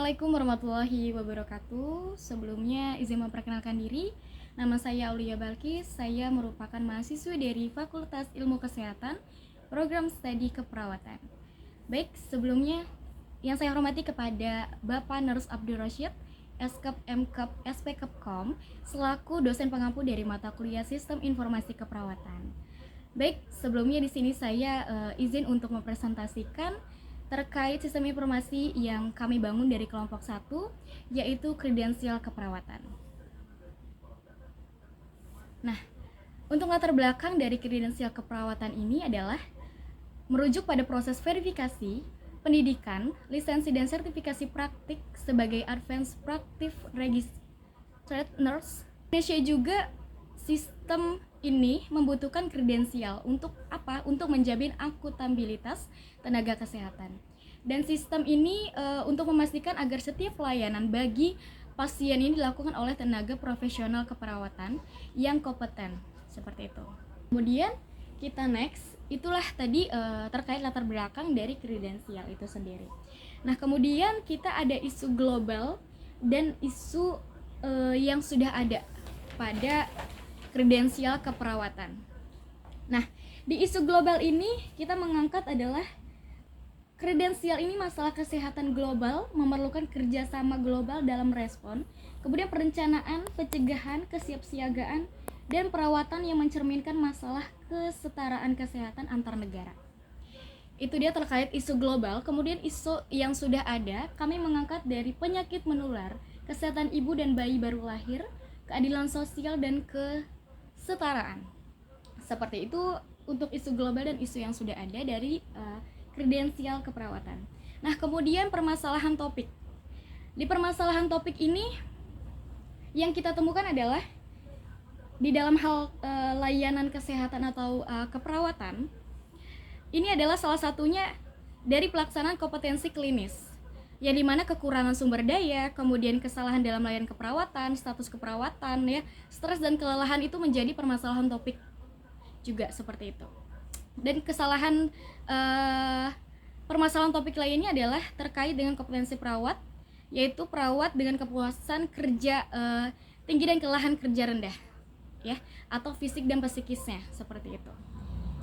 Assalamualaikum warahmatullahi wabarakatuh. Sebelumnya izin memperkenalkan diri. Nama saya Aulia Balkis. Saya merupakan mahasiswa dari Fakultas Ilmu Kesehatan, Program Studi Keperawatan. Baik, sebelumnya yang saya hormati kepada Bapak Nurus Abdul Rashid, Eskep Mkep SPKepkom, selaku dosen pengampu dari mata kuliah Sistem Informasi Keperawatan. Baik, sebelumnya di sini saya izin untuk mempresentasikan terkait sistem informasi yang kami bangun dari kelompok 1, yaitu kredensial keperawatan. Nah, untuk latar belakang dari kredensial keperawatan ini adalah merujuk pada proses verifikasi, pendidikan, lisensi dan sertifikasi praktik sebagai Advanced Practice Registered Nurse. Indonesia juga sistem ini membutuhkan kredensial untuk apa? Untuk menjamin akuntabilitas tenaga kesehatan. Dan sistem ini untuk memastikan agar setiap pelayanan bagi pasien ini dilakukan oleh tenaga profesional keperawatan yang kompeten, seperti itu. Kemudian kita next, itulah tadi terkait latar belakang dari kredensial itu sendiri. Nah, kemudian kita ada isu global dan isu yang sudah ada pada kredensial keperawatan. Nah, di isu global ini kita mengangkat adalah kredensial ini masalah kesehatan global memerlukan kerjasama global dalam respon, kemudian perencanaan, pencegahan, kesiapsiagaan, dan perawatan yang mencerminkan masalah kesetaraan kesehatan antar negara. Itu dia terkait isu global. Kemudian isu yang sudah ada, kami mengangkat dari penyakit menular, kesehatan ibu dan bayi baru lahir, keadilan sosial, dan kesetaraan. Seperti itu untuk isu global dan isu yang sudah ada dari kredensial keperawatan. Nah, kemudian permasalahan topik. Di permasalahan topik ini yang kita temukan adalah di dalam hal layanan kesehatan atau keperawatan, ini adalah salah satunya dari pelaksanaan kompetensi klinis, yang dimana kekurangan sumber daya, kemudian kesalahan dalam layanan keperawatan, status keperawatan, ya, stres dan kelelahan itu menjadi permasalahan topik juga seperti itu. Dan kesalahan permasalahan topik lainnya adalah terkait dengan kompetensi perawat, yaitu perawat dengan kepuasan kerja tinggi dan kelelahan kerja rendah, ya, atau fisik dan psikisnya seperti itu.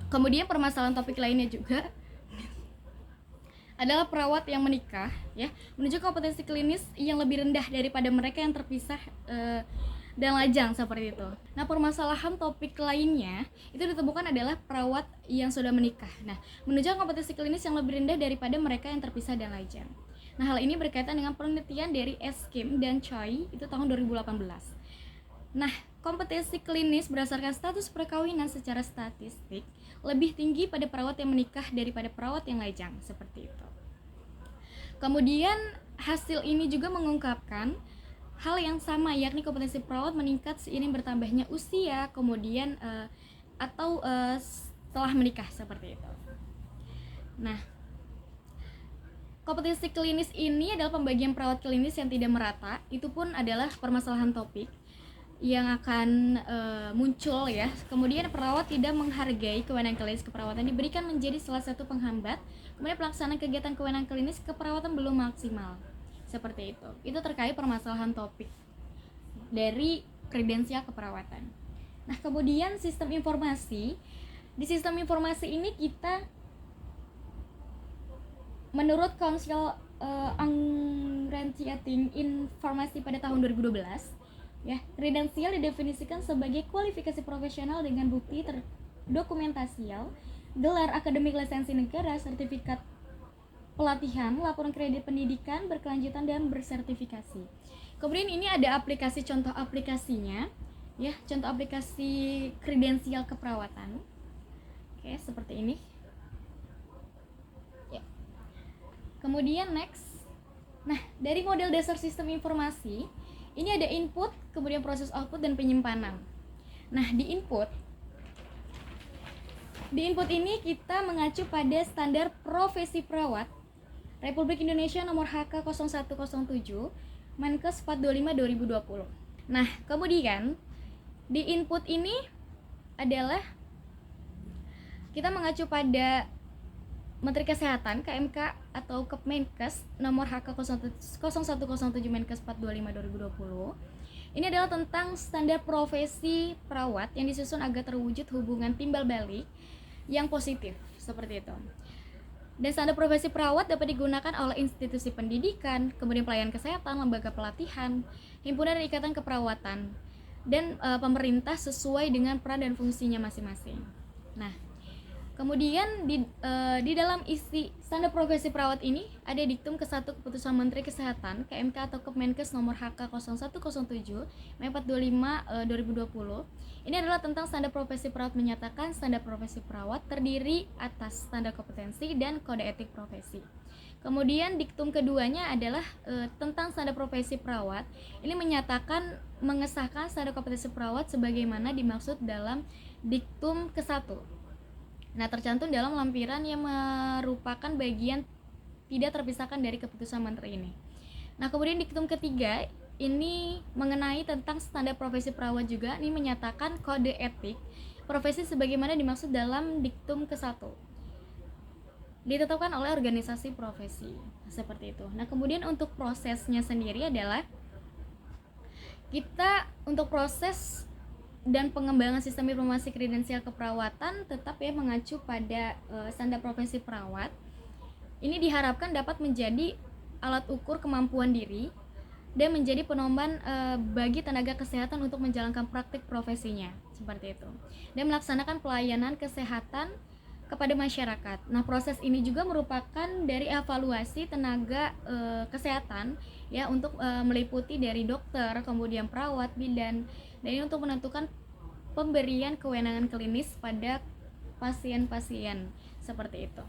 Kemudian permasalahan topik lainnya juga adalah perawat yang menikah, ya, menuju kompetensi klinis yang lebih rendah daripada mereka yang terpisah dan lajang seperti itu. Nah, permasalahan topik lainnya itu ditemukan adalah perawat yang sudah menikah. Nah, menuju kompetensi klinis yang lebih rendah daripada mereka yang terpisah dan lajang. Nah, hal ini berkaitan dengan penelitian dari Eskim dan Choi itu tahun 2018. Nah, kompetensi klinis berdasarkan status perkawinan secara statistik lebih tinggi pada perawat yang menikah daripada perawat yang lajang, seperti itu. Kemudian hasil ini juga mengungkapkan hal yang sama, yakni kompetensi perawat meningkat seiring bertambahnya usia, kemudian setelah menikah, seperti itu. Nah, kompetensi klinis ini adalah pembagian perawat klinis yang tidak merata. Itu pun adalah permasalahan topik yang akan muncul, ya. Kemudian perawat tidak menghargai kewenangan klinis keperawatan diberikan menjadi salah satu penghambat. Kemudian pelaksanaan kegiatan kewenangan klinis keperawatan belum maksimal. Seperti itu. Itu terkait permasalahan topik dari kredensial keperawatan. Nah, kemudian sistem informasi. Di sistem informasi ini kita menurut Council Anggrentiating Informasi pada tahun 2012, ya, kredensial didefinisikan sebagai kualifikasi profesional dengan bukti terdokumentasial, gelar akademik lisensi negara, sertifikat pelatihan, laporan kredit pendidikan berkelanjutan dan bersertifikasi. Kemudian ini ada aplikasi, contoh aplikasinya, ya, contoh aplikasi kredensial keperawatan. Oke, seperti ini. Ya. Kemudian next. Nah, dari model dasar sistem informasi, ini ada input, kemudian proses output dan penyimpanan. Nah, di input ini kita mengacu pada standar profesi perawat Republik Indonesia nomor HK 0107 Menkes 425/2020. Nah, kemudian di input ini adalah kita mengacu pada Menteri Kesehatan KMK atau Kepmenkes nomor HK 0107 Menkes 425 2020. Ini adalah tentang standar profesi perawat yang disusun agar terwujud hubungan timbal balik yang positif, seperti itu. Dan standar profesi perawat dapat digunakan oleh institusi pendidikan, kemudian pelayanan kesehatan, lembaga pelatihan, himpunan dan ikatan keperawatan, dan pemerintah sesuai dengan peran dan fungsinya masing-masing. Nah, kemudian di dalam isi standar profesi perawat ini ada diktum ke-1 Keputusan Menteri Kesehatan KMK atau Kepmenkes nomor HK 0107 Mei 45 2020. Ini adalah tentang standar profesi perawat, menyatakan standar profesi perawat terdiri atas standar kompetensi dan kode etik profesi. Kemudian diktum keduanya adalah tentang standar profesi perawat. Ini menyatakan mengesahkan standar kompetensi perawat sebagaimana dimaksud dalam diktum ke-1. Nah, tercantum dalam lampiran yang merupakan bagian tidak terpisahkan dari keputusan menteri ini. Nah, kemudian diktum ketiga ini mengenai tentang standar profesi perawat juga. Ini menyatakan kode etik profesi sebagaimana dimaksud dalam diktum ke-1. Ditetapkan oleh organisasi profesi. Seperti itu. Nah, kemudian untuk prosesnya sendiri adalah kita untuk proses dan pengembangan sistem informasi kredensial keperawatan tetap ya mengacu pada standar profesi perawat. Ini diharapkan dapat menjadi alat ukur kemampuan diri dan menjadi pedoman bagi tenaga kesehatan untuk menjalankan praktik profesinya, seperti itu, dan melaksanakan pelayanan kesehatan kepada masyarakat. Nah, proses ini juga merupakan dari evaluasi tenaga kesehatan ya, untuk meliputi dari dokter, kemudian perawat, bidan, dan ini untuk menentukan pemberian kewenangan klinis pada pasien-pasien, seperti itu.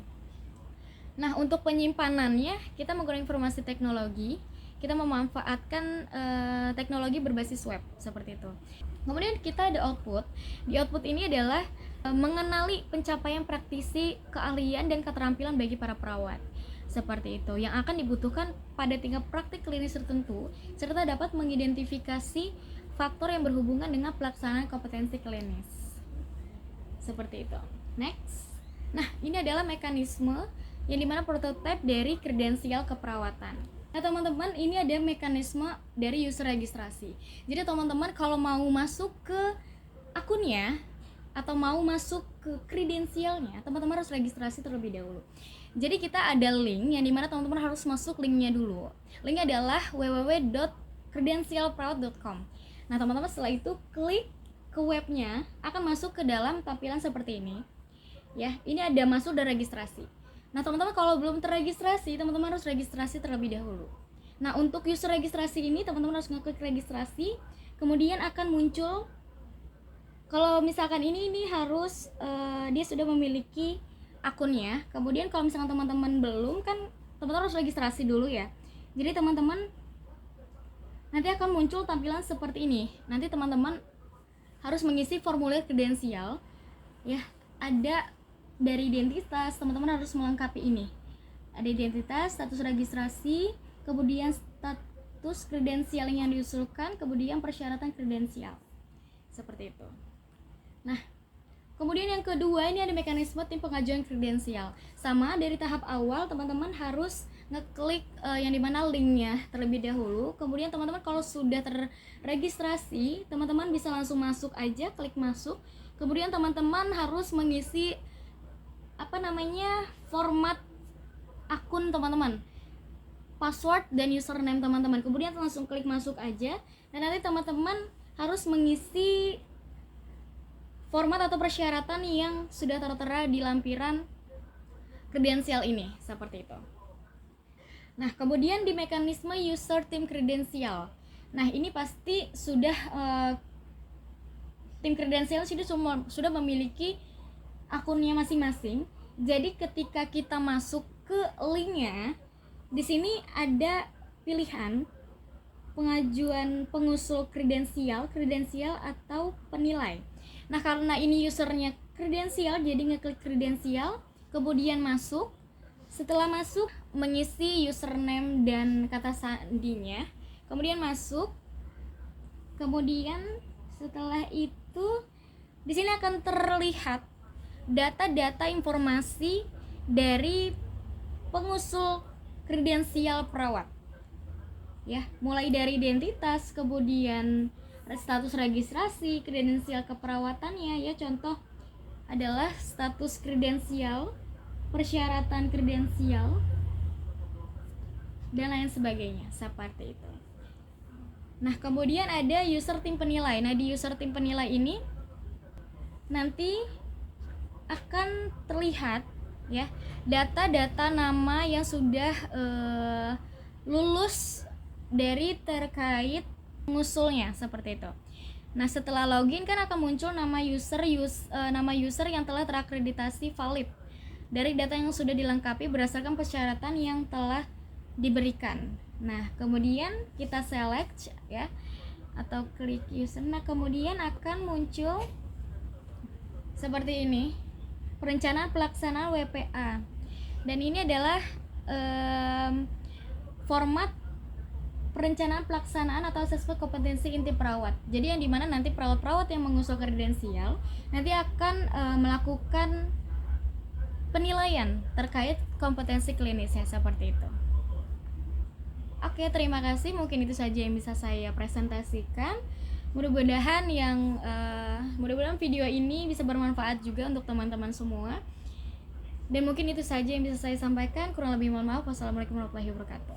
Nah, untuk penyimpanannya kita menggunakan informasi teknologi, kita memanfaatkan teknologi berbasis web, seperti itu. Kemudian kita ada output. Di output ini adalah mengenali pencapaian praktisi, keahlian dan keterampilan bagi para perawat, seperti itu, yang akan dibutuhkan pada tingkat praktik klinis tertentu, serta dapat mengidentifikasi faktor yang berhubungan dengan pelaksanaan kompetensi klinis, seperti itu. Next. Nah, ini adalah mekanisme yang dimana prototipe dari kredensial keperawatan. Nah, teman-teman, ini ada mekanisme dari user registrasi. Jadi teman-teman kalau mau masuk ke akunnya atau mau masuk ke kredensialnya, teman-teman harus registrasi terlebih dahulu. Jadi kita ada link yang dimana teman-teman harus masuk linknya dulu. Linknya adalah www.kredensialperawat.com. Nah, teman-teman setelah itu klik ke webnya, akan masuk ke dalam tampilan seperti ini. Ya, ini ada masuk dan registrasi. Nah, teman-teman kalau belum terregistrasi, teman-teman harus registrasi terlebih dahulu. Nah, untuk user registrasi ini teman-teman harus ngeklik registrasi, kemudian akan muncul kalau misalkan ini harus dia sudah memiliki akunnya. Kemudian kalau misalkan teman-teman belum, kan teman-teman harus registrasi dulu ya. Jadi teman-teman nanti akan muncul tampilan seperti ini. Nanti teman-teman harus mengisi formulir kredensial ya. Ada dari identitas, teman-teman harus melengkapi ini. Ada identitas, status registrasi, kemudian status kredensial yang diusulkan, kemudian persyaratan kredensial, seperti itu. Nah, kemudian yang kedua, ini ada mekanisme tim pengajuan kredensial. Sama, dari tahap awal teman-teman harus ngeklik yang dimana linknya terlebih dahulu. Kemudian teman-teman kalau sudah terregistrasi, teman-teman bisa langsung masuk aja, klik masuk. Kemudian teman-teman harus mengisi format akun teman-teman, password dan username teman-teman. Kemudian langsung klik masuk aja, dan nanti teman-teman harus mengisi format atau persyaratan yang sudah tertera di lampiran kredensial ini, seperti itu. Nah, kemudian di mekanisme user tim kredensial. Nah, ini pasti sudah tim kredensial sudah memiliki akunnya masing-masing. Jadi ketika kita masuk ke linknya, di sini ada pilihan pengajuan pengusul kredensial atau penilai. Nah, karena ini usernya kredensial, jadi ngeklik kredensial, kemudian masuk. Setelah masuk, mengisi username dan kata sandinya, kemudian masuk. Kemudian setelah itu di sini akan terlihat data-data informasi dari pengusul kredensial perawat. Ya, mulai dari identitas, kemudian status registrasi, kredensial keperawatannya ya. Contoh adalah status kredensial, persyaratan kredensial, dan lain sebagainya seperti itu. Nah, kemudian ada user tim penilai. Nah, di user tim penilai ini nanti akan terlihat ya data-data nama yang sudah lulus dari terkait pengusulnya seperti itu. Nah, setelah login kan akan muncul nama user yang telah terakreditasi valid dari data yang sudah dilengkapi berdasarkan persyaratan yang telah diberikan. Nah, kemudian kita select ya atau klik user. Nah, kemudian akan muncul seperti ini, perencanaan pelaksanaan WPA. Dan ini adalah format perencanaan pelaksanaan atau asesmen kompetensi inti perawat. Jadi yang dimana nanti perawat-perawat yang mengusul kredensial nanti akan melakukan penilaian terkait kompetensi klinisnya seperti itu. Oke, terima kasih. Mungkin itu saja yang bisa saya presentasikan. Mudah-mudahan video ini bisa bermanfaat juga untuk teman-teman semua. Dan mungkin itu saja yang bisa saya sampaikan. Kurang lebih mohon maaf. Wassalamualaikum warahmatullahi wabarakatuh.